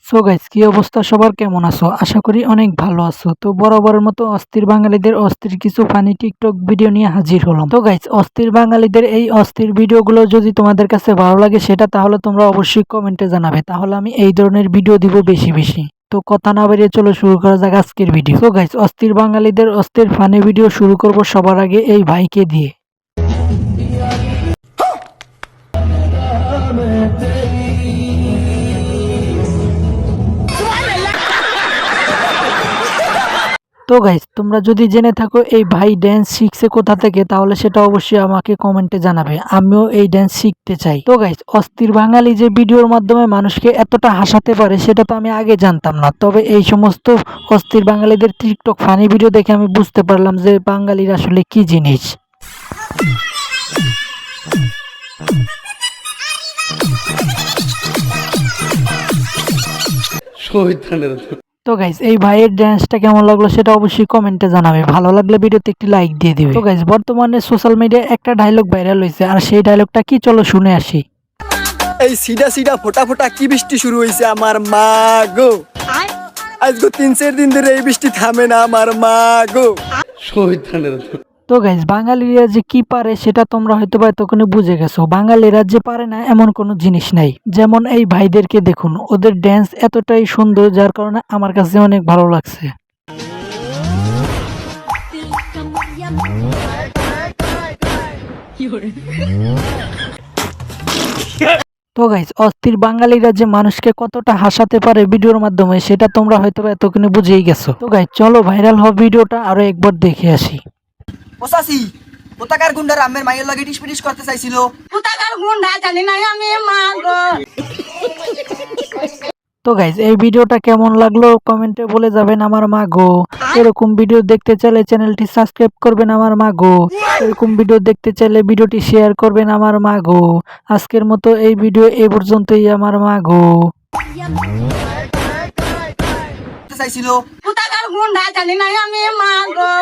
So guys, কি অবস্থা সবার, কেমন আছো? আশা করি অনেক ভালো আছো। তো বরাবরের মতো অস্থির বাঙালিদের অস্থির কিছু ফানি টিকটক ভিডিও নিয়ে হাজির হলাম। তো গাইস, অস্থির বাঙালিদের এই অস্থির ভিডিওগুলো যদি তোমাদের কাছে ভালো লাগে সেটা তাহলে তোমরা অবশ্যই কমেন্টে জানাবে, তাহলে আমি এই ধরনের ভিডিও দিব বেশি বেশি। তো কথা না বেরিয়ে চলো শুরু করা যাক আজকের ভিডিও। তো গাইস, অস্থির বাঙালিদের অস্থির ফানি ভিডিও শুরু করব সবার আগে এই ভাইকে দিয়ে। তো গাইস, তোমরা যদি জেনে থাকো এই ভাই ড্যান্স শিখছে কোথা থেকে, তাহলে সেটা অবশ্যই আমাকে কমেন্টে জানাবে, আমিও এই ড্যান্স শিখতে চাই। তো গাইস, অস্থির বাঙালি যে ভিডিওর মাধ্যমে মানুষকে এতটা হাসাতে পারে সেটা তো আমি আগে জানতাম না, তবে এই সমস্ত অস্থির বাঙালিদের টিকটক ফানি ভিডিও দেখে আমি বুঝতে পারলাম যে বাঙালির আসলে কি জিনিস। তো গাইস, এই ভাইয়ের ড্যান্সটা কেমন লাগলো সেটা অবশ্যই কমেন্টে জানাবে, ভালো লাগলে ভিডিওতে একটি লাইক দিয়ে দিবে। তো গাইস, বর্তমানে সোশ্যাল মিডিয়ায় একটা ডায়লগ ভাইরাল হয়েছে, আর সেই ডায়লগটা কি চলো শুনে আসি। এই সিডা সিডা ফোটা ফোটা কি বৃষ্টি শুরু হয়েছে আমার মা গো, আজকে 3-4 দিন ধরে এই বৃষ্টি থামে না আমার মা গো। তো গাইস, বাঙালিরা যে কি পারে সেটা তোমরা হয়তো বা এতক্ষণে বুঝে গেছো। বাঙালিরা যে পারে না এমন কোনো জিনিস নাই। যেমন এই ভাইদেরকে দেখুন, ওদের ড্যান্স এতটাই সুন্দর যার কারণে আমার কাছে অনেক ভালো লাগছে। তো গাইস, অস্থির বাঙালিরা যে মানুষকে কতটা হাসাতে পারে ভিডিওর মাধ্যমে সেটা তোমরা হয়তো বা এতক্ষণে বুঝেই গেছো। তো গাইস, চলো ভাইরাল হওয়া ভিডিওটা আরো একবার দেখে আসি। ওসাসি কোথাকার গুন্ডার আমের মায়ের লাগে ডিসপিডিস করতে চাইছিল। কোথাকার গুন্ডা জানি না আমি মা গো। তো গাইস, এই ভিডিওটা কেমন লাগলো কমেন্টে বলে যাবেন আমার মা গো। এরকম ভিডিও দেখতে চাইলে চ্যানেলটি সাবস্ক্রাইব করবেন আমার মা গো। এরকম ভিডিও দেখতে চাইলে ভিডিওটি শেয়ার করবেন আমার মা গো। আজকের মতো এই ভিডিও এ পর্যন্তই আমার মা গো। চাইছিল কোথাকার গুন্ডা জানি না আমি মা গো।